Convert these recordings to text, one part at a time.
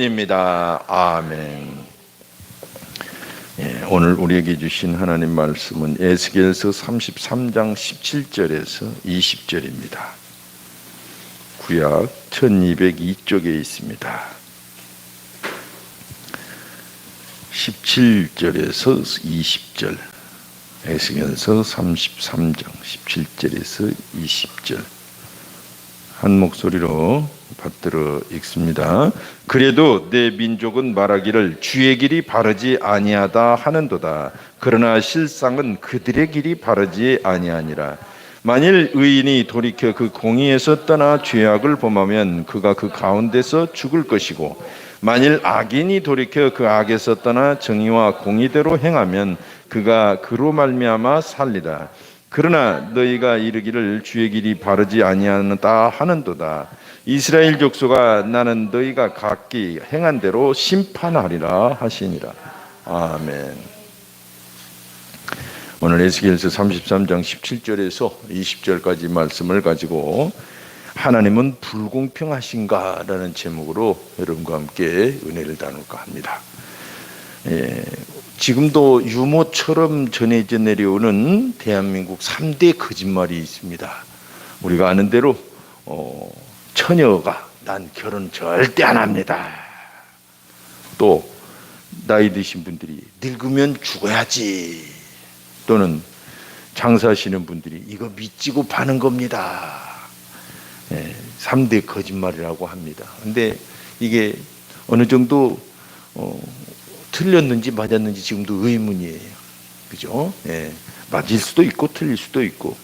입니다. 아멘. 오늘 우리에게 주신 하나님 말씀은 에스겔서 33장 17절에서 20절입니다. 구약 1202쪽에 있습니다. 17절에서 20절, 에스겔서 33장 17절에서 20절 한 목소리로 받들어 읽습니다. 그래도 내 민족은 말하기를 주의 길이 바르지 아니하다 하는도다. 그러나 실상은 그들의 길이 바르지 아니하니라. 만일 의인이 돌이켜 그 공의에서 떠나 죄악을 범하면 그가 그 가운데서 죽을 것이고, 만일 악인이 돌이켜 그 악에서 떠나 정의와 공의대로 행하면 그가 그로 말미암아 살리라. 그러나 너희가 이르기를 주의 길이 바르지 아니하다 하는도다. 이스라엘 족속아, 나는 너희가 각기 행한 대로 심판하리라 하시니라. 아멘. 오늘 에스겔서 33장 17절에서 20절까지 말씀을 가지고 하나님은 불공평하신가? 라는 제목으로 여러분과 함께 은혜를 나눌까 합니다. 지금도 유모처럼 전해져 내려오는 대한민국 3대 거짓말이 있습니다. 우리가 아는 대로 처녀가 난 결혼 절대 안 합니다. 또 나이 드신 분들이 늙으면 죽어야지. 또는 장사하시는 분들이 이거 믿지고 파는 겁니다. 3대 거짓말이라고 합니다. 근데 이게 어느 정도 틀렸는지 맞았는지 지금도 의문이에요. 그죠? 맞을 수도 있고 틀릴 수도 있고.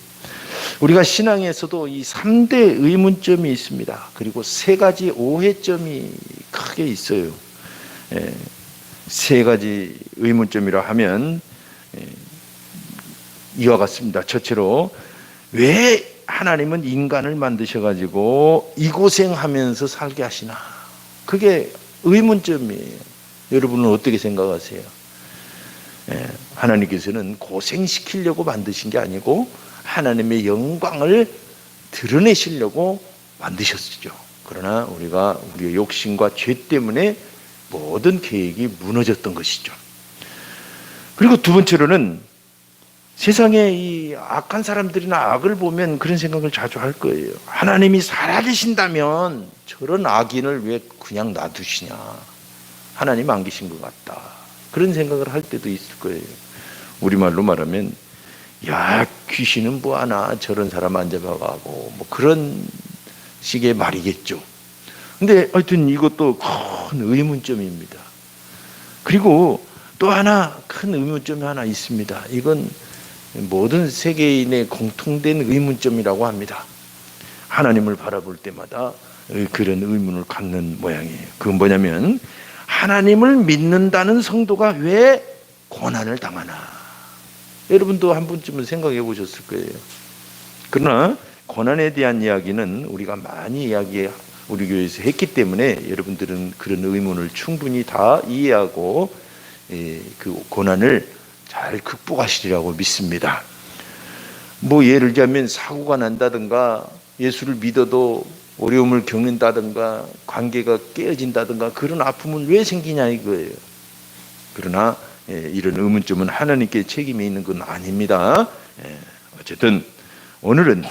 우리가 신앙에서도 이 3대 의문점이 있습니다. 그리고 3가지 오해점이 크게 있어요. 3가지 의문점이라 하면 이와 같습니다. 첫째로, 왜 하나님은 인간을 만드셔가지고 이 고생하면서 살게 하시나? 그게 의문점이에요. 여러분은 어떻게 생각하세요? 하나님께서는 고생시키려고 만드신 게 아니고 하나님의 영광을 드러내시려고 만드셨죠. 그러나 우리가 우리의 욕심과 죄 때문에 모든 계획이 무너졌던 것이죠. 그리고 두 번째로는 세상에 이 악한 사람들이나 악을 보면 그런 생각을 자주 할 거예요. 하나님이 살아계신다면 저런 악인을 왜 그냥 놔두시냐? 하나님 안 계신 것 같다. 그런 생각을 할 때도 있을 거예요. 우리말로 말하면 야, 귀신은 뭐하나 저런 사람 안 잡아가고 뭐 그런 식의 말이겠죠. 근데 하여튼 이것도 큰 의문점입니다. 그리고 또 하나 큰 의문점이 하나 있습니다. 이건 모든 세계인의 공통된 의문점이라고 합니다. 하나님을 바라볼 때마다 그런 의문을 갖는 모양이에요. 그건 뭐냐면 하나님을 믿는다는 성도가 왜 고난을 당하나? 여러분도 한 번쯤은 생각해 보셨을 거예요. 그러나 고난에 대한 이야기는 우리가 많이 우리 교회에서 했기 때문에 여러분들은 그런 의문을 충분히 다 이해하고 그 고난을 잘 극복하시리라고 믿습니다. 뭐 예를 들자면 사고가 난다든가 예수를 믿어도 어려움을 겪는다든가 관계가 깨어진다든가 그런 아픔은 왜 생기냐 이거예요. 그러나 이런 의문점은 하나님께 책임이 있는 건 아닙니다. 어쨌든 오늘은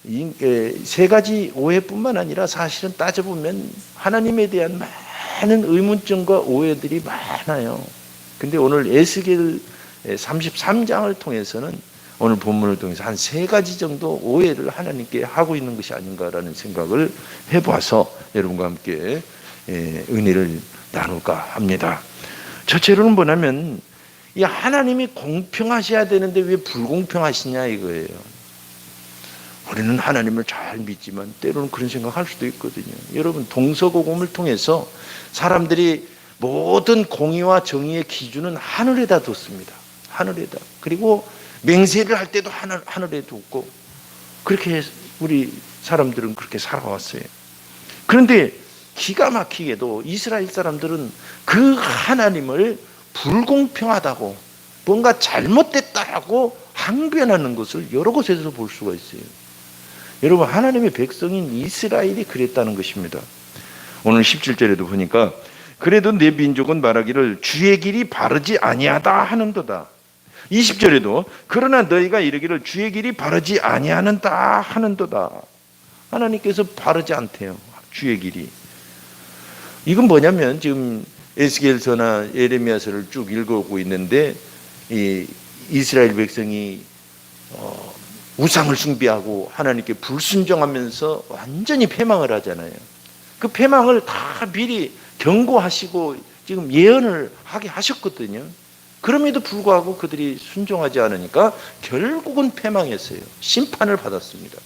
이 3가지 오해뿐만 아니라 사실은 따져보면 하나님에 대한 많은 의문점과 오해들이 많아요. 근데 오늘 에스겔 33장을 통해서는 오늘 본문을 통해서 한 3가지 정도 오해를 하나님께 하고 있는 것이 아닌가라는 생각을 해봐서 여러분과 함께 은혜를 나눌까 합니다. 첫째로는 뭐냐면 이 하나님이 공평하셔야 되는데 왜 불공평하시냐 이거예요. 우리는 하나님을 잘 믿지만 때로는 그런 생각할 수도 있거든요. 여러분 동서고금을 통해서 사람들이 모든 공의와 정의의 기준은 하늘에다 뒀습니다. 하늘에다. 그리고 맹세를 할 때도 하늘에 두고 그렇게 우리 사람들은 그렇게 살아왔어요. 그런데 기가 막히게도 이스라엘 사람들은 그 하나님을 불공평하다고 뭔가 잘못됐다라고 항변하는 것을 여러 곳에서 볼 수가 있어요. 여러분 하나님의 백성인 이스라엘이 그랬다는 것입니다. 오늘 17절에도 보니까 그래도 내 민족은 말하기를 주의 길이 바르지 아니하다 하는도다. 20절에도 그러나 너희가 이르기를 주의 길이 바르지 아니하는다 하는도다. 하나님께서 바르지 않대요. 주의 길이. 이건 뭐냐면 지금 에스겔서나 예레미야서를 쭉 읽어오고 있는데 이 이스라엘 백성이 우상을 숭배하고 하나님께 불순종하면서 완전히 패망을 하잖아요. 그 패망을 다 미리 경고하시고 지금 예언을 하게 하셨거든요. 그럼에도 불구하고 그들이 순종하지 않으니까 결국은 패망했어요. 심판을 받았습니다.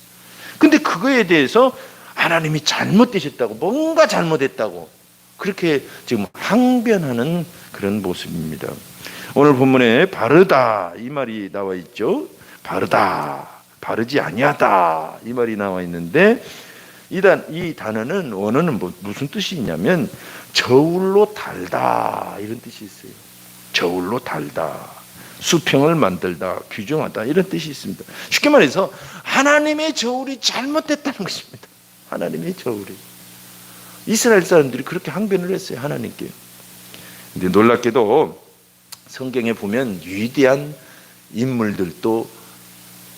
근데 그거에 대해서 하나님이 잘못되셨다고, 뭔가 잘못했다고 그렇게 지금 항변하는 그런 모습입니다. 오늘 본문에 바르다 이 말이 나와 있죠. 바르다, 바르지 아니하다 이 말이 나와 있는데 이 단어는 원어는 무슨 뜻이 있냐면 저울로 달다 이런 뜻이 있어요. 저울로 달다, 수평을 만들다, 규정하다 이런 뜻이 있습니다. 쉽게 말해서 하나님의 저울이 잘못됐다는 것입니다. 하나님의 저울이. 이스라엘 사람들이 그렇게 항변을 했어요. 하나님께. 근데 놀랍게도 성경에 보면 위대한 인물들도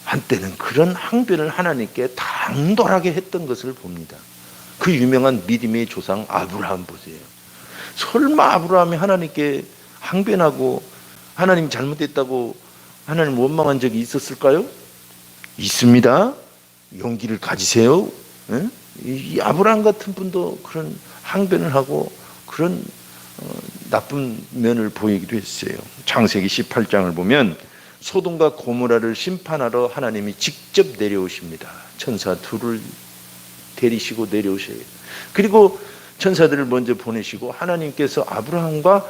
한때는 그런 항변을 하나님께 당돌하게 했던 것을 봅니다. 그 유명한 믿음의 조상 아브라함 보세요. 설마 아브라함이 하나님께 항변하고 하나님 잘못됐다고 하나님 원망한 적이 있었을까요? 있습니다. 용기를 가지세요. 이 아브라함 같은 분도 그런 항변을 하고 그런 나쁜 면을 보이기도 했어요. 창세기 18장을 보면 소돔과 고모라를 심판하러 하나님이 직접 내려오십니다. 천사 둘을 데리시고 내려오셔요. 그리고 천사들을 먼저 보내시고 하나님께서 아브라함과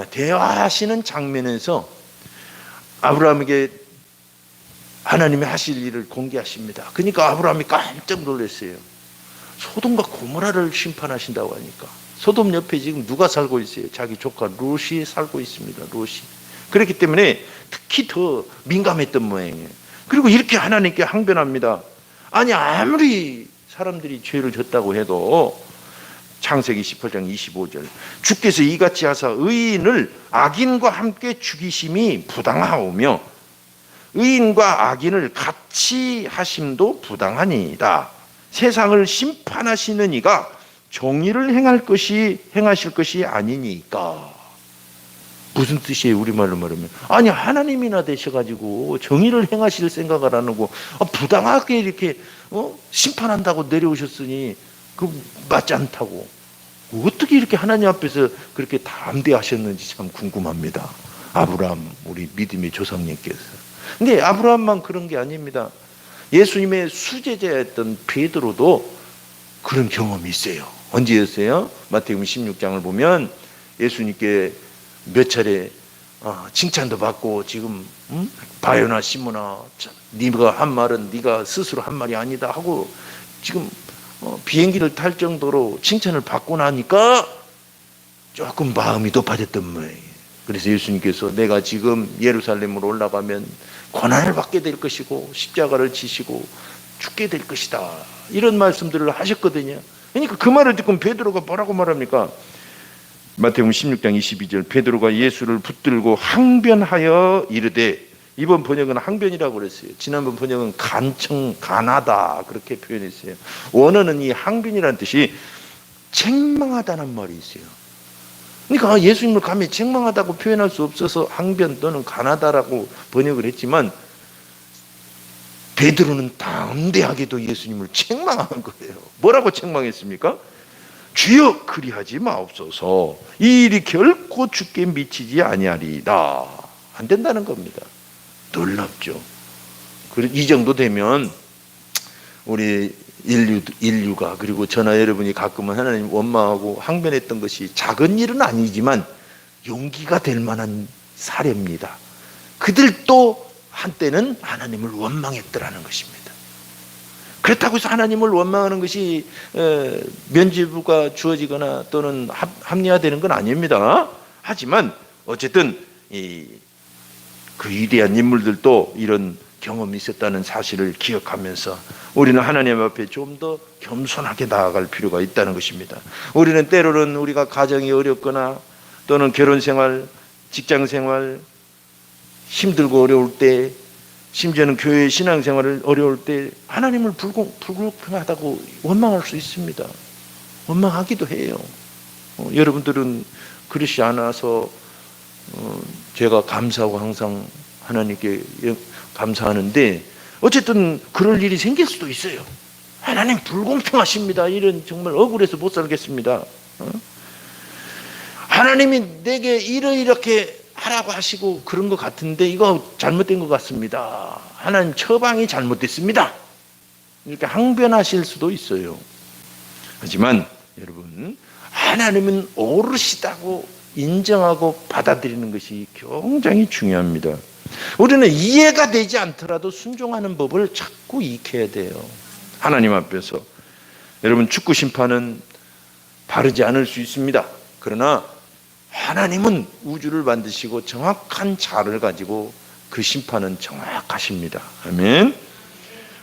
대화하시는 장면에서 아브라함에게 하나님이 하실 일을 공개하십니다. 그러니까 아브라함이 깜짝 놀랐어요. 소돔과 고모라를 심판하신다고 하니까. 소돔 옆에 지금 누가 살고 있어요? 자기 조카 롯이 살고 있습니다. 롯이. 그렇기 때문에 특히 더 민감했던 모양이에요. 그리고 이렇게 하나님께 항변합니다. 아니 아무리 사람들이 죄를 졌다고 해도 창세기 18장 25절 주께서 이같이 하사 의인을 악인과 함께 죽이심이 부당하오며 의인과 악인을 같이 하심도 부당하니이다. 세상을 심판하시는 이가 정의를 행하실 것이 아니니까. 무슨 뜻이에요? 우리말로 말하면 아니 하나님이나 되셔가지고 정의를 행하실 생각을 안 하고 부당하게 이렇게 심판한다고 내려오셨으니 그 맞지 않다고 어떻게 이렇게 하나님 앞에서 그렇게 담대하셨는지 참 궁금합니다. 아브라함 우리 믿음의 조상님께서. 근데 아브라함만 그런 게 아닙니다. 예수님의 수제자였던 베드로도 그런 경험이 있어요. 언제였어요? 마태복음 16장을 보면 예수님께 몇 차례 칭찬도 받고 지금 바요나 시모나 네가 한 말은 네가 스스로 한 말이 아니다 하고 지금 비행기를 탈 정도로 칭찬을 받고 나니까 조금 마음이 높아졌던 모양이에요. 그래서 예수님께서 내가 지금 예루살렘으로 올라가면 고난을 받게 될 것이고 십자가를 지시고 죽게 될 것이다 이런 말씀들을 하셨거든요. 그러니까 그 말을 듣고 베드로가 뭐라고 말합니까? 마태복음 16장 22절 베드로가 예수를 붙들고 항변하여 이르되, 이번 번역은 항변이라고 그랬어요. 지난번 번역은 간하다 그렇게 표현했어요. 원어는 이 항변이라는 뜻이 책망하다는 말이 있어요. 그러니까 예수님을 감히 책망하다고 표현할 수 없어서 항변 또는 간하다라고 번역을 했지만 베드로는 담대하게도 예수님을 책망한 거예요. 뭐라고 책망했습니까? 주여 그리하지 마옵소서. 이 일이 결코 주께 미치지 아니하리이다. 안 된다는 겁니다. 놀랍죠. 이 정도 되면 우리 인류가 그리고 저나 여러분이 가끔은 하나님 원망하고 항변했던 것이 작은 일은 아니지만 용기가 될 만한 사례입니다. 그들도 한때는 하나님을 원망했더라는 것입니다. 그렇다고 해서 하나님을 원망하는 것이 면죄부가 주어지거나 또는 합리화되는 건 아닙니다. 하지만 어쨌든 그 위대한 인물들도 이런 경험이 있었다는 사실을 기억하면서 우리는 하나님 앞에 좀 더 겸손하게 나아갈 필요가 있다는 것입니다. 우리는 때로는 우리가 가정이 어렵거나 또는 결혼생활, 직장생활 힘들고 어려울 때, 심지어는 교회 신앙생활을 어려울 때 하나님을 불공평하다고 원망할 수 있습니다. 원망하기도 해요. 여러분들은 그렇지 않아서 제가 감사하고 항상 하나님께 감사하는데, 어쨌든 그럴 일이 생길 수도 있어요. 하나님 불공평하십니다. 이런 정말 억울해서 못 살겠습니다. 하나님이 내게 이렇게 하라고 하시고 그런 것 같은데 이거 잘못된 것 같습니다. 하나님 처방이 잘못됐습니다. 이렇게 항변하실 수도 있어요. 하지만 여러분, 하나님은 옳으시다고 인정하고 받아들이는 것이 굉장히 중요합니다. 우리는 이해가 되지 않더라도 순종하는 법을 자꾸 익혀야 돼요. 하나님 앞에서. 여러분, 축구 심판은 바르지 않을 수 있습니다. 그러나 하나님은 우주를 만드시고 정확한 자를 가지고 그 심판은 정확하십니다. 아멘.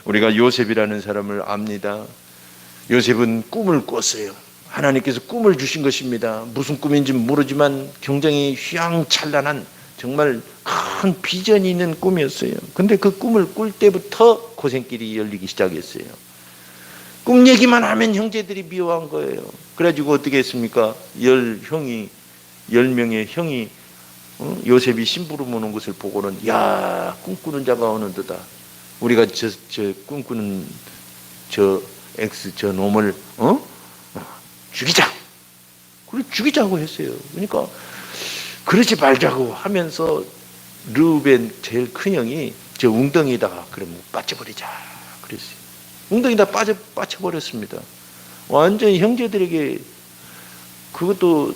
우리가 요셉이라는 사람을 압니다. 요셉은 꿈을 꿨어요. 하나님께서 꿈을 주신 것입니다. 무슨 꿈인지 모르지만 굉장히 휘황찬란한 정말 큰 비전이 있는 꿈이었어요. 근데 그 꿈을 꿀 때부터 고생길이 열리기 시작했어요. 꿈 얘기만 하면 형제들이 미워한 거예요. 그래가지고 어떻게 했습니까? 10명의 형이 요셉이 심부름 오는 것을 보고는, 야, 꿈꾸는 자가 오는 듯다. 우리가 저 꿈꾸는 저 놈을 죽이자. 그래, 죽이자고 했어요. 그러니까 그러지 말자고 하면서 르우벤 제일 큰 형이 저 웅덩이에다가 그럼 빠져버리자 그랬어요. 웅덩이에다 빠져버렸습니다. 완전히 형제들에게, 그것도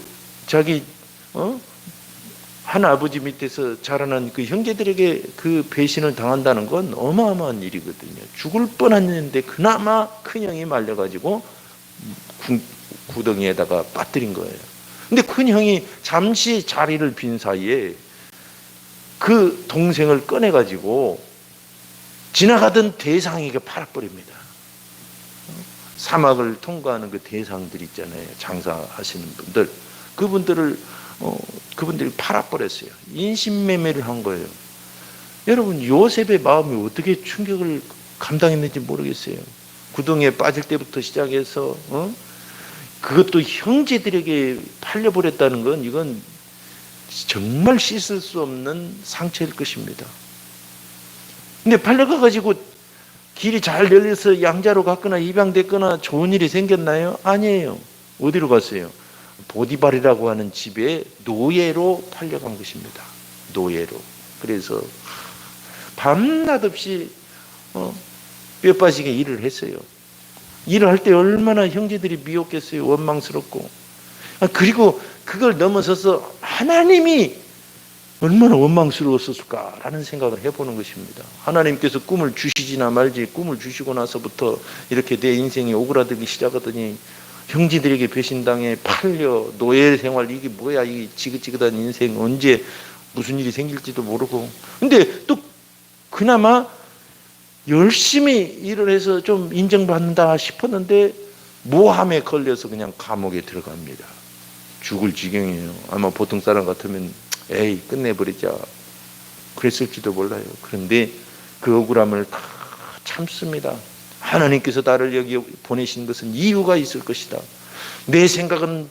자기 한 아버지 밑에서 자라난 그 형제들에게 그 배신을 당한다는 건 어마어마한 일이거든요. 죽을 뻔했는데 그나마 큰 형이 말려가지고 구덩이에다가 빠뜨린 거예요. 근데 큰 형이 잠시 자리를 빈 사이에 그 동생을 꺼내가지고 지나가던 대상에게 팔아버립니다. 사막을 통과하는 그 대상들 있잖아요. 장사하시는 분들. 그분들이 팔아버렸어요. 인신매매를 한 거예요. 여러분, 요셉의 마음이 어떻게 충격을 감당했는지 모르겠어요. 구덩이에 빠질 때부터 시작해서 그것도 형제들에게 팔려버렸다는 건, 이건 정말 씻을 수 없는 상처일 것입니다. 근데 팔려가가지고 길이 잘 열려서 양자로 갔거나 입양됐거나 좋은 일이 생겼나요? 아니에요. 어디로 갔어요? 보디발이라고 하는 집에 노예로 팔려간 것입니다. 노예로. 그래서 밤낮 없이 뼈 빠지게 일을 했어요. 일을 할 때 얼마나 형제들이 미웠겠어요. 원망스럽고. 그리고 그걸 넘어서서 하나님이 얼마나 원망스러웠을까라는 생각을 해보는 것입니다. 하나님께서 꿈을 주시지나 말지, 꿈을 주시고 나서부터 이렇게 내 인생이 오그라들기 시작하더니 형제들에게 배신당해 팔려 노예 생활, 이게 뭐야, 이 지긋지긋한 인생, 언제 무슨 일이 생길지도 모르고. 근데 또 그나마 열심히 일을 해서 좀 인정받는다 싶었는데 모함에 걸려서 그냥 감옥에 들어갑니다. 죽을 지경이에요. 아마 보통 사람 같으면 에이 끝내버리자 그랬을지도 몰라요. 그런데 그 억울함을 다 참습니다. 하나님께서 나를 여기 보내신 것은 이유가 있을 것이다. 내 생각은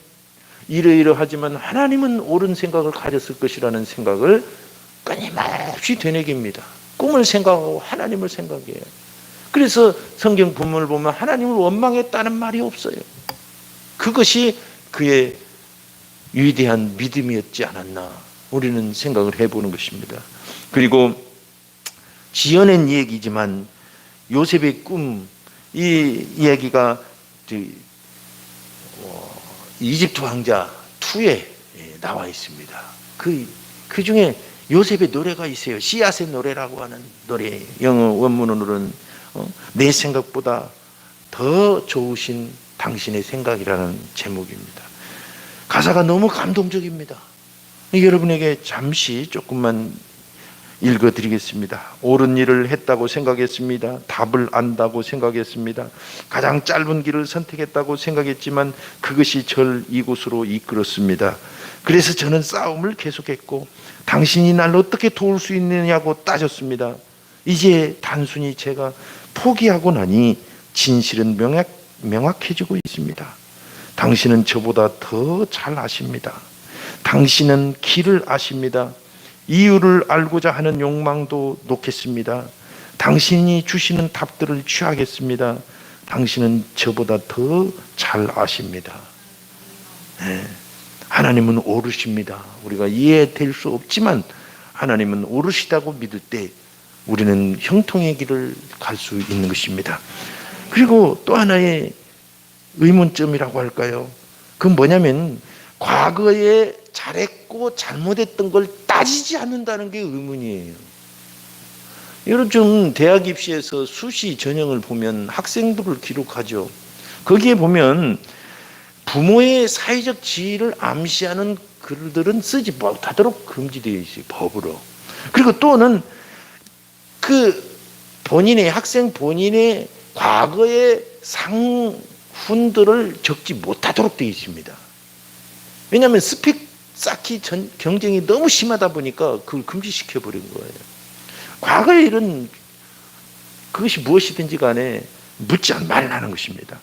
이러이러하지만 하나님은 옳은 생각을 가졌을 것이라는 생각을 끊임없이 되뇌깁니다. 꿈을 생각하고 하나님을 생각해요. 그래서 성경 본문을 보면 하나님을 원망했다는 말이 없어요. 그것이 그의 위대한 믿음이었지 않았나, 우리는 생각을 해보는 것입니다. 그리고 지어낸 얘기지만 요셉의 꿈, 이 이야기가 이집트 왕자 2에 나와 있습니다. 그 중에 요셉의 노래가 있어요. 씨앗의 노래라고 하는 노래. 영어 원문으로는 내 생각보다 더 좋으신 당신의 생각이라는 제목입니다. 가사가 너무 감동적입니다. 여러분에게 잠시 조금만 읽어드리겠습니다. 옳은 일을 했다고 생각했습니다. 답을 안다고 생각했습니다. 가장 짧은 길을 선택했다고 생각했지만 그것이 절 이곳으로 이끌었습니다. 그래서 저는 싸움을 계속했고 당신이 날 어떻게 도울 수 있느냐고 따졌습니다. 이제 단순히 제가 포기하고 나니 진실은 명확해지고 있습니다. 당신은 저보다 더 잘 아십니다. 당신은 길을 아십니다. 이유를 알고자 하는 욕망도 놓겠습니다. 당신이 주시는 답들을 취하겠습니다. 당신은 저보다 더 잘 아십니다. 네. 하나님은 옳으십니다. 우리가 이해될 수 없지만 하나님은 옳으시다고 믿을 때 우리는 형통의 길을 갈 수 있는 것입니다. 그리고 또 하나의 의문점이라고 할까요? 그건 뭐냐면 과거에 잘했고 잘못했던 걸 따지지 않는다는 게 의문이에요. 요즘 대학 입시에서 수시 전형을 보면 학생들을 기록하죠. 거기에 보면 부모의 사회적 지위를 암시하는 글들은 쓰지 못하도록 금지되어 있어요. 법으로. 그리고 또는 학생 본인의 과거의 상훈들을 적지 못하도록 되어 있습니다. 왜냐하면 스펙 쌓기 경쟁이 너무 심하다 보니까 그걸 금지시켜 버린 거예요. 과거의 일은 그것이 무엇이든지 간에 묻지 말라는 것입니다.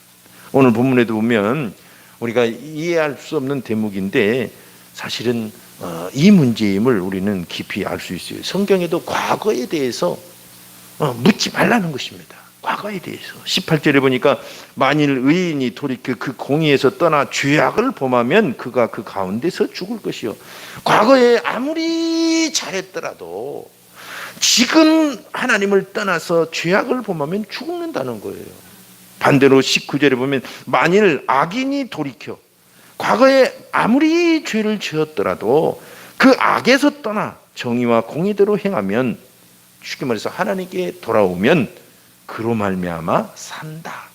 오늘 본문에도 보면 우리가 이해할 수 없는 대목인데 사실은 이 문제임을 우리는 깊이 알 수 있어요. 성경에도 과거에 대해서 묻지 말라는 것입니다. 과거에 대해서 18절에 보니까 만일 의인이 돌이켜 그 공의에서 떠나 죄악을 범하면 그가 그 가운데서 죽을 것이요. 과거에 아무리 잘했더라도 지금 하나님을 떠나서 죄악을 범하면 죽는다는 거예요. 반대로 19절에 보면 만일 악인이 돌이켜 과거에 아무리 죄를 지었더라도 그 악에서 떠나 정의와 공의대로 행하면 쉽게 말해서 하나님께 돌아오면 그로 말미암아 산다.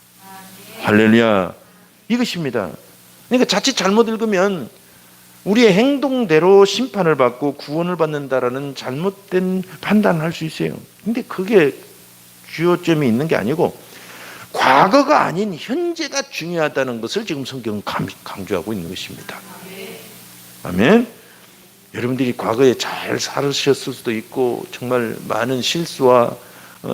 할렐루야. 이것입니다. 그러니까 자칫 잘못 읽으면 우리의 행동대로 심판을 받고 구원을 받는다라는 잘못된 판단을 할 수 있어요. 근데 그게 주요점이 있는 게 아니고 과거가 아닌 현재가 중요하다는 것을 지금 성경은 강조하고 있는 것입니다. 아멘. 여러분들이 과거에 잘 살으셨을 수도 있고 정말 많은 실수와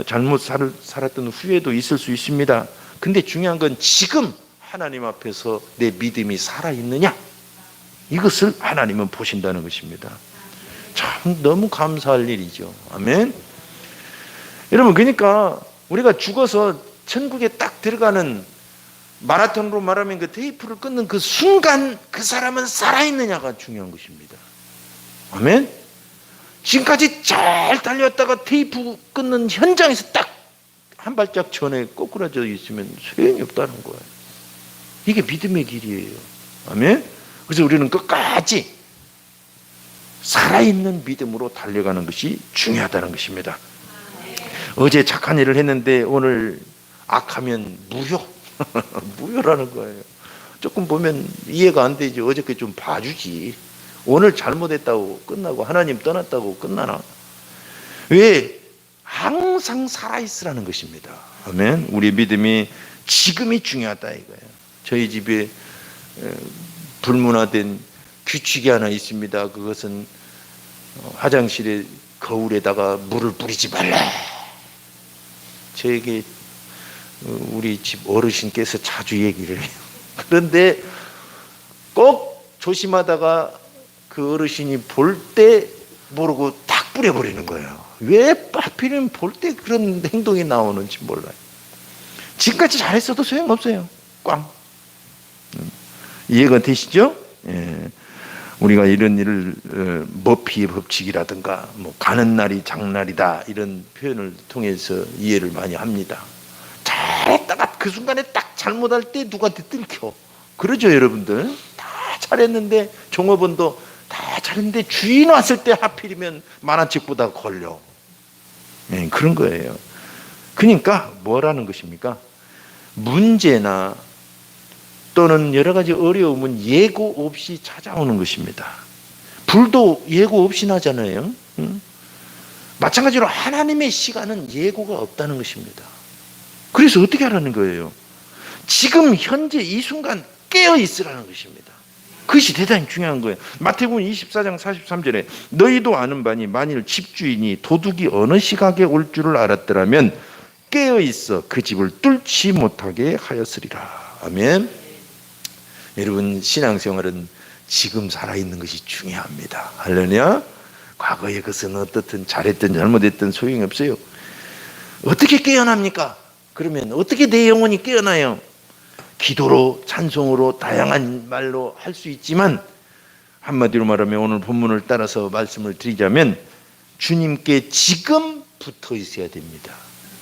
잘못 살았던 후회도 있을 수 있습니다. 근데 중요한 건 지금 하나님 앞에서 내 믿음이 살아있느냐, 이것을 하나님은 보신다는 것입니다. 참 너무 감사할 일이죠. 아멘. 여러분, 그러니까 우리가 죽어서 천국에 딱 들어가는, 마라톤으로 말하면 그 테이프를 끊는 그 순간 그 사람은 살아있느냐가 중요한 것입니다. 아멘. 지금까지 잘 달렸다가 테이프 끊는 현장에서 딱 한 발짝 전에 꼬꾸라져 있으면 소용이 없다는 거예요. 이게 믿음의 길이에요. 아멘. 그래서 우리는 끝까지 살아있는 믿음으로 달려가는 것이 중요하다는 것입니다. 어제 착한 일을 했는데 오늘 악하면 무효. 무효라는 거예요. 조금 보면 이해가 안 되지. 어저께 좀 봐주지. 오늘 잘못했다고 끝나고 하나님 떠났다고 끝나나? 왜? 항상 살아있으라는 것입니다. 아멘. 우리 믿음이 지금이 중요하다 이거예요. 저희 집에 불문화된 규칙이 하나 있습니다. 그것은 화장실에 거울에다가 물을 뿌리지 말라. 저에게 우리 집 어르신께서 자주 얘기를 해요. 그런데 꼭 조심하다가 그 어르신이 볼 때 모르고 딱 뿌려버리는 거예요. 왜 하필이면 볼 때 그런 행동이 나오는지 몰라요. 지금까지 잘했어도 소용없어요. 꽝. 이해가 되시죠? 예. 우리가 이런 일을 머피의 법칙이라든가 뭐 가는 날이 장날이다 이런 표현을 통해서 이해를 많이 합니다. 잘했다가 그 순간에 딱 잘못할 때 누구한테 들켜. 그러죠, 여러분들. 다 잘했는데 종업원도 다 잘했는데 주인 왔을 때 하필이면 만화책보다 걸려. 네, 그런 거예요. 그러니까 뭐라는 것입니까? 문제나 또는 여러 가지 어려움은 예고 없이 찾아오는 것입니다. 불도 예고 없이 나잖아요. 마찬가지로 하나님의 시간은 예고가 없다는 것입니다. 그래서 어떻게 하라는 거예요? 지금 현재 이 순간 깨어 있으라는 것입니다. 그것이 대단히 중요한 거예요. 마태복음 24장 43절에 너희도 아는 바니 만일 집주인이 도둑이 어느 시각에 올 줄을 알았더라면 깨어 있어 그 집을 뚫지 못하게 하였으리라. 아멘. 여러분, 신앙생활은 지금 살아있는 것이 중요합니다. 할렐루야. 과거의 것은 어떻든 잘했든 잘못했든 소용이 없어요. 어떻게 깨어납니까? 그러면 어떻게 내 영혼이 깨어나요? 기도로, 찬송으로, 다양한 말로 할 수 있지만, 한마디로 말하면 오늘 본문을 따라서 말씀을 드리자면 주님께 지금 붙어 있어야 됩니다.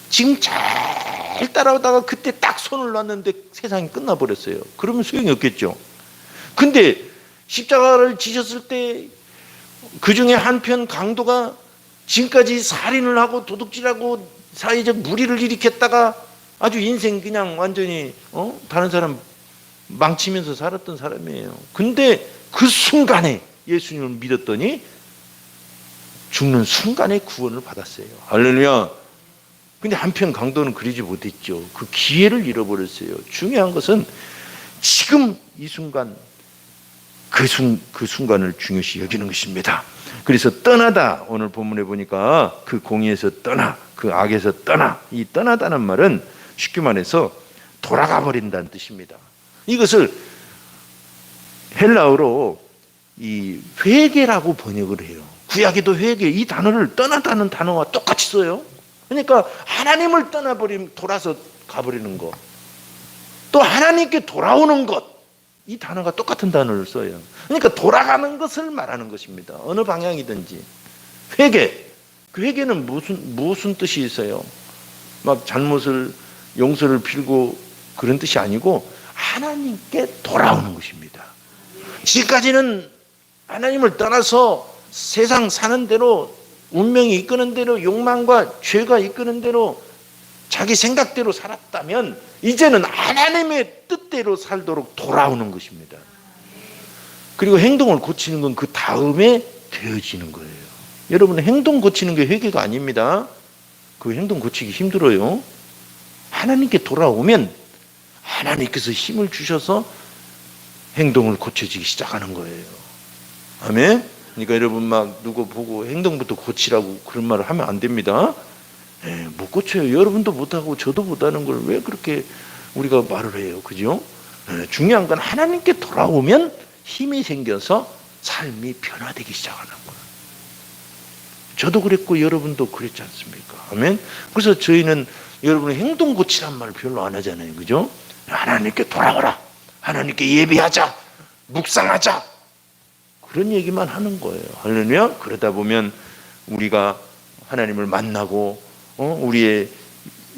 지금 잘 따라오다가 그때 딱 손을 놨는데 세상이 끝나버렸어요. 그러면 소용이 없겠죠. 근데 십자가를 지셨을 때 그 중에 한편 강도가 지금까지 살인을 하고 도둑질하고 사회적 무리를 일으켰다가 아주 인생 그냥 완전히 다른 사람 망치면서 살았던 사람이에요. 근데 그 순간에 예수님을 믿었더니 죽는 순간에 구원을 받았어요. 할렐루야. 근데 한편 강도는 그러지 못했죠. 그 기회를 잃어버렸어요. 중요한 것은 지금 이 순간 그 순간을 중요시 여기는 것입니다. 그래서 떠나다, 오늘 본문에 보니까 그 공의에서 떠나, 그 악에서 떠나, 이 떠나다는 말은 쉽게 말해서 돌아가 버린다는 뜻입니다. 이것을 헬라어로 이 회개라고 번역을 해요. 구약에도 회개, 이 단어를 떠나다는 단어와 똑같이 써요. 그러니까 하나님을 떠나버리면 돌아서 가버리는 것, 또 하나님께 돌아오는 것, 이 단어가 똑같은 단어를 써요. 그러니까 돌아가는 것을 말하는 것입니다. 어느 방향이든지. 회개, 그 회개는 무슨 뜻이 있어요? 막 잘못을 용서를 빌고 그런 뜻이 아니고 하나님께 돌아오는 것입니다. 지금까지는 하나님을 떠나서 세상 사는 대로, 운명이 이끄는 대로, 욕망과 죄가 이끄는 대로 자기 생각대로 살았다면 이제는 하나님의 뜻대로 살도록 돌아오는 것입니다. 그리고 행동을 고치는 건 그 다음에 되어지는 거예요. 여러분, 행동 고치는 게 회개가 아닙니다. 그 행동 고치기 힘들어요. 하나님께 돌아오면 하나님께서 힘을 주셔서 행동을 고쳐지기 시작하는 거예요. 아멘. 그러니까 여러분 막 누구 보고 행동부터 고치라고 그런 말을 하면 안 됩니다. 못 고쳐요. 여러분도 못하고 저도 못하는 걸 왜 그렇게 우리가 말을 해요. 그죠? 중요한 건 하나님께 돌아오면 힘이 생겨서 삶이 변화되기 시작하는 거예요. 저도 그랬고 여러분도 그랬지 않습니까? 아멘. 그래서 저희는 여러분의 행동 고치란 말을 별로 안 하잖아요. 그죠? 하나님께 돌아오라. 하나님께 예배하자. 묵상하자. 그런 얘기만 하는 거예요. 할렐루야. 그러다 보면 우리가 하나님을 만나고 우리의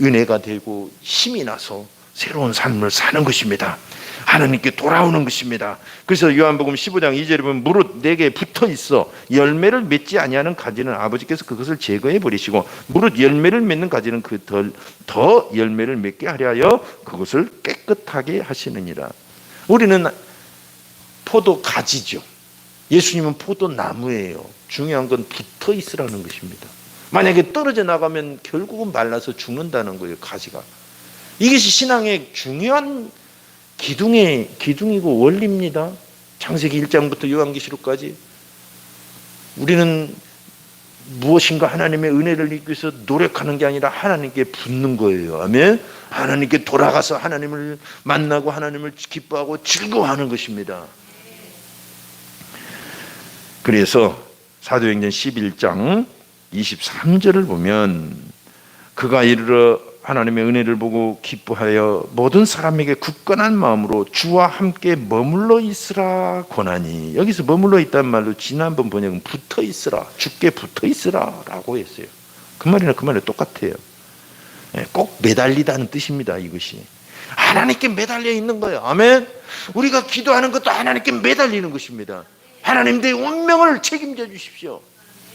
은혜가 되고 힘이 나서 새로운 삶을 사는 것입니다. 하나님께 돌아오는 것입니다. 그래서 요한복음 15장 2절에 보면 무릇 내게 붙어 있어 열매를 맺지 아니하는 가지는 아버지께서 그것을 제거해 버리시고 무릇 열매를 맺는 가지는 그 더 열매를 맺게 하려 하여 그것을 깨끗하게 하시느니라. 우리는 포도 가지죠. 예수님은 포도 나무예요. 중요한 건 붙어 있으라는 것입니다. 만약에 떨어져 나가면 결국은 말라서 죽는다는 거예요. 가지가. 이것이 신앙의 중요한 기둥이고 원리입니다. 창세기 1장부터 요한계시록까지 우리는 무엇인가 하나님의 은혜를 얻기 위해서 노력하는 게 아니라 하나님께 붙는 거예요. 아멘. 하나님께 돌아가서 하나님을 만나고 하나님을 기뻐하고 즐거워하는 것입니다. 그래서 사도행전 11장 23절을 보면 그가 이르러 하나님의 은혜를 보고 기뻐하여 모든 사람에게 굳건한 마음으로 주와 함께 머물러 있으라 권하니, 여기서 머물러 있다는 말로 지난번 번역은 붙어 있으라, 주께 붙어 있으라 라고 했어요. 그 말이나 그 말이 똑같아요. 꼭 매달리다는 뜻입니다. 이것이 하나님께 매달려 있는 거예요. 아멘. 우리가 기도하는 것도 하나님께 매달리는 것입니다. 하나님 내 운명을 책임져 주십시오.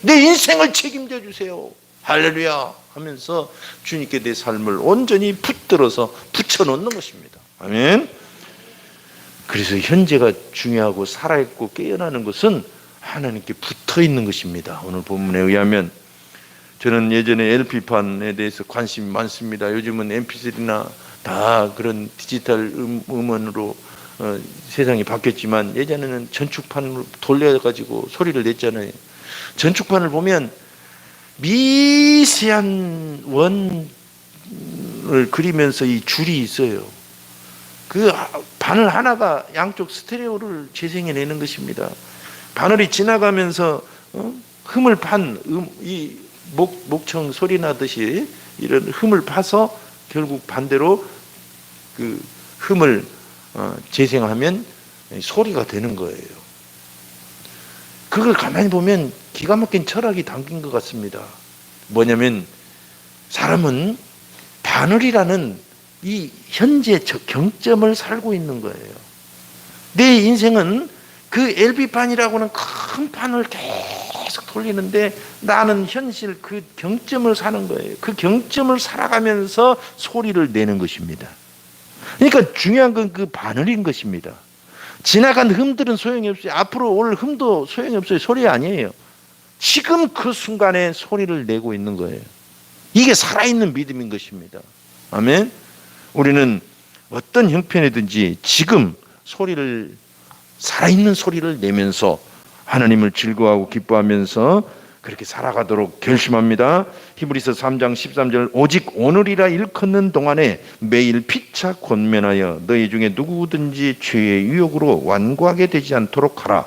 내 인생을 책임져 주세요. 할렐루야 하면서 주님께 내 삶을 온전히 붙들어서 붙여놓는 것입니다. 아멘. 그래서 현재가 중요하고 살아있고 깨어나는 것은 하나님께 붙어있는 것입니다. 오늘 본문에 의하면 저는 예전에 LP판에 대해서 관심이 많습니다. 요즘은 MP3나 다 그런 디지털 음원으로 세상이 바뀌었지만 예전에는 전축판으로 돌려가지고 소리를 냈잖아요. 전축판을 보면 미세한 원을 그리면서 이 줄이 있어요. 그 바늘 하나가 양쪽 스테레오를 재생해내는 것입니다. 바늘이 지나가면서 흠을 판 이 목청 소리 나듯이 이런 흠을 파서 결국 반대로 그 흠을 재생하면 소리가 되는 거예요. 그걸 가만히 보면 기가 막힌 철학이 담긴 것 같습니다. 뭐냐면 사람은 바늘이라는 이 현재 경점을 살고 있는 거예요. 내 인생은 그 LP판이라고는 큰 판을 계속 돌리는데 나는 현실 그 경점을 사는 거예요. 그 경점을 살아가면서 소리를 내는 것입니다. 그러니까 중요한 건 그 바늘인 것입니다. 지나간 흠들은 소용이 없어요. 앞으로 올 흠도 소용이 없어요. 소리 아니에요. 지금 그 순간에 소리를 내고 있는 거예요. 이게 살아있는 믿음인 것입니다. 아멘. 우리는 어떤 형편이든지 지금 소리를 살아있는 소리를 내면서 하나님을 즐거워하고 기뻐하면서 그렇게 살아가도록 결심합니다. 히브리서 3장 13절 오직 오늘이라 일컫는 동안에 매일 피차 권면하여 너희 중에 누구든지 죄의 유혹으로 완고하게 되지 않도록 하라.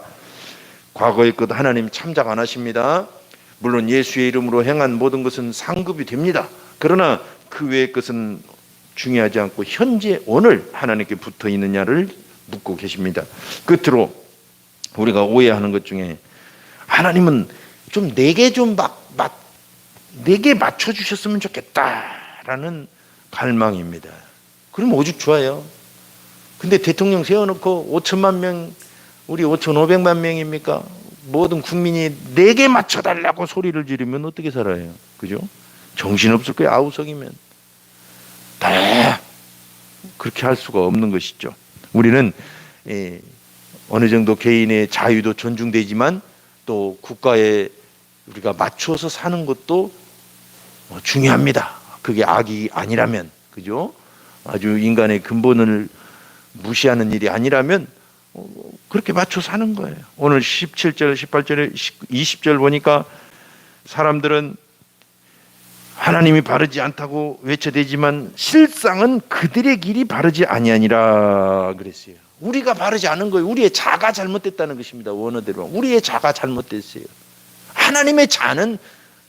과거의 것 하나님 참작 안 하십니다. 물론 예수의 이름으로 행한 모든 것은 상급이 됩니다. 그러나 그 외의 것은 중요하지 않고 현재 오늘 하나님께 붙어 있느냐를 묻고 계십니다. 끝으로 우리가 오해하는 것 중에 하나님은 좀 내게 내게 맞춰주셨으면 좋겠다라는 갈망입니다. 그럼 오죽 좋아요. 근데 대통령 세워놓고 5천만 명, 우리 5,500만 명입니까? 모든 국민이 내게 맞춰달라고 소리를 지르면 어떻게 살아요? 그죠? 정신없을 거예요. 아우성이면. 다 그렇게 할 수가 없는 것이죠. 우리는 어느 정도 개인의 자유도 존중되지만 또 국가에 우리가 맞춰서 사는 것도 중요합니다. 그게 악이 아니라면, 그죠? 아주 인간의 근본을 무시하는 일이 아니라면 그렇게 맞춰 사는 거예요. 오늘 17절, 18절에 20절 보니까 사람들은 하나님이 바르지 않다고 외쳐대지만 실상은 그들의 길이 바르지 아니하니라 그랬어요. 우리가 바르지 않은 거예요. 우리의 자가 잘못됐다는 것입니다. 원어대로 우리의 자가 잘못됐어요. 하나님의 자는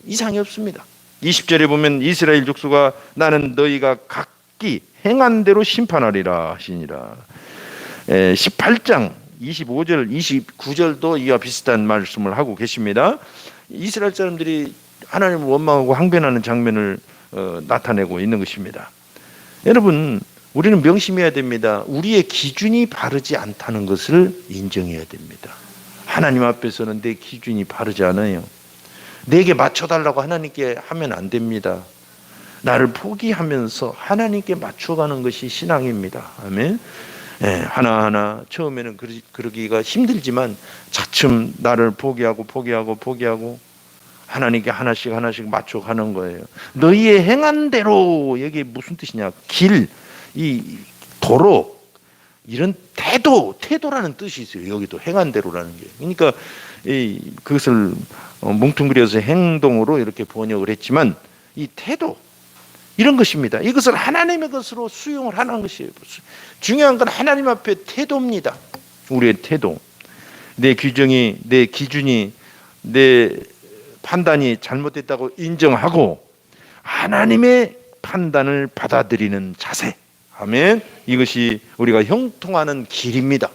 이상이 없습니다. 20절에 보면 이스라엘 족속아 나는 너희가 각기 행한 대로 심판하리라 하시니라. 18장 25절 29절도 이와 비슷한 말씀을 하고 계십니다. 이스라엘 사람들이 하나님을 원망하고 항변하는 장면을 나타내고 있는 것입니다. 여러분 우리는 명심해야 됩니다. 우리의 기준이 바르지 않다는 것을 인정해야 됩니다. 하나님 앞에서는 내 기준이 바르지 않아요. 내게 맞춰달라고 하나님께 하면 안 됩니다. 나를 포기하면서 하나님께 맞춰가는 것이 신앙입니다. 아멘. 하나하나 처음에는 그러기가 힘들지만 차츰 나를 포기하고 하나님께 하나씩 맞춰가는 거예요. 너희의 행한 대로, 이게 무슨 뜻이냐? 길, 이 도로, 이런 태도라는 뜻이 있어요. 여기도 행한 대로라는 게. 그러니까 그것을 뭉뚱그려서 행동으로 이렇게 번역을 했지만 이 태도, 이런 것입니다. 이것을 하나님의 것으로 수용을 하는 것이에요. 중요한 건 하나님 앞에 태도입니다. 우리의 태도. 내 규정이, 내 기준이, 내 판단이 잘못됐다고 인정하고 하나님의 판단을 받아들이는 자세. 아멘. 이것이 우리가 형통하는 길입니다.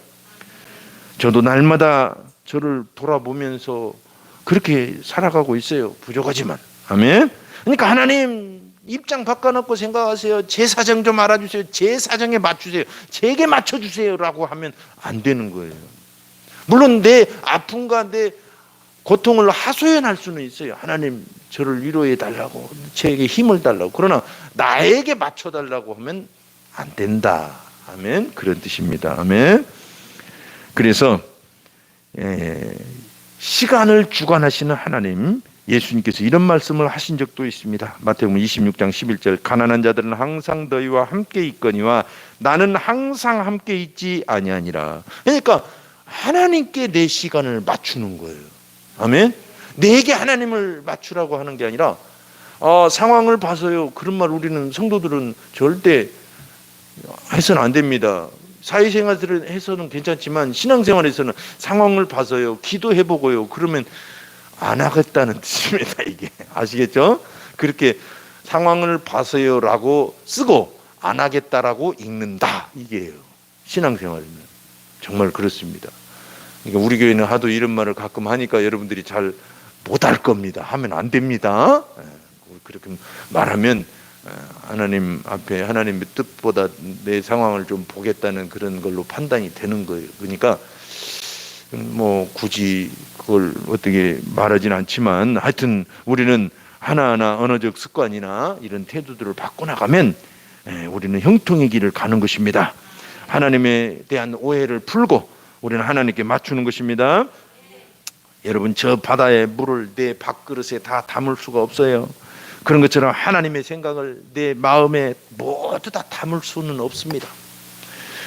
저도 날마다 저를 돌아보면서 그렇게 살아가고 있어요. 부족하지만. 아멘. 그러니까 하나님 입장 바꿔놓고 생각하세요. 제 사정 좀 알아주세요. 제 사정에 맞추세요. 제게 맞춰주세요라고 하면 안 되는 거예요. 물론 내 아픔과 내 고통을 하소연할 수는 있어요. 하나님 저를 위로해 달라고, 저에게 힘을 달라고. 그러나 나에게 맞춰달라고 하면 안 된다. 아멘. 그런 뜻입니다. 아멘. 그래서 시간을 주관하시는 하나님, 예수님께서 이런 말씀을 하신 적도 있습니다. 마태복음 26장 11절 가난한 자들은 항상 너희와 함께 있거니와 나는 항상 함께 있지 아니하니라. 그러니까 하나님께 내 시간을 맞추는 거예요. 아멘. 내게 하나님을 맞추라고 하는 게 아니라 상황을 봐서요. 그런 말 우리는 성도들은 절대 해서는 안 됩니다. 사회생활을 해서는 괜찮지만 신앙생활에서는 상황을 봐서요. 기도해보고요. 그러면 안 하겠다는 뜻입니다. 이게 아시겠죠? 그렇게 상황을 봐서요라고 쓰고 안 하겠다라고 읽는다 이게요. 신앙생활이면 정말 그렇습니다. 그러니까 우리 교회는 하도 이런 말을 가끔 하니까 여러분들이 잘 못할 겁니다. 하면 안 됩니다. 그렇게 말하면 하나님 앞에 하나님의 뜻보다 내 상황을 좀 보겠다는 그런 걸로 판단이 되는 거예요. 그러니까 뭐 굳이 그걸 어떻게 말하진 않지만 하여튼 우리는 하나하나 언어적 습관이나 이런 태도들을 바꿔나가면 우리는 형통의 길을 가는 것입니다. 하나님에 대한 오해를 풀고 우리는 하나님께 맞추는 것입니다. 여러분 저 바다의 물을 내 밥그릇에 다 담을 수가 없어요. 그런 것처럼 하나님의 생각을 내 마음에 모두 다 담을 수는 없습니다.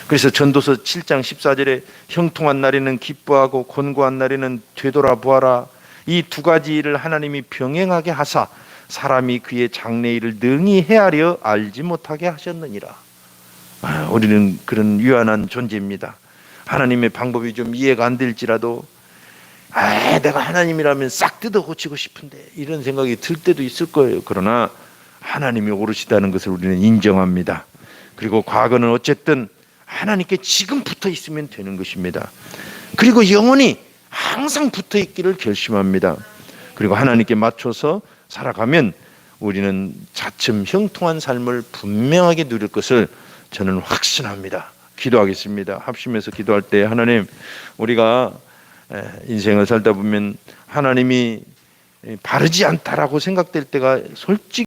그래서 전도서 7장 14절에 형통한 날에는 기뻐하고 곤고한 날에는 되돌아보아라. 이 두 가지를 하나님이 병행하게 하사 사람이 그의 장래일을 능히 헤아려 알지 못하게 하셨느니라. 우리는 그런 유한한 존재입니다. 하나님의 방법이 좀 이해가 안 될지라도 내가 하나님이라면 싹 뜯어 고치고 싶은데 이런 생각이 들 때도 있을 거예요. 그러나 하나님이 옳으시다는 것을 우리는 인정합니다. 그리고 과거는 어쨌든 하나님께 지금 붙어 있으면 되는 것입니다. 그리고 영원히 항상 붙어 있기를 결심합니다. 그리고 하나님께 맞춰서 살아가면 우리는 차츰 형통한 삶을 분명하게 누릴 것을 저는 확신합니다. 기도하겠습니다. 합심해서 기도할 때 하나님, 우리가 인생을 살다 보면 하나님이 바르지 않다라고 생각될 때가 솔직히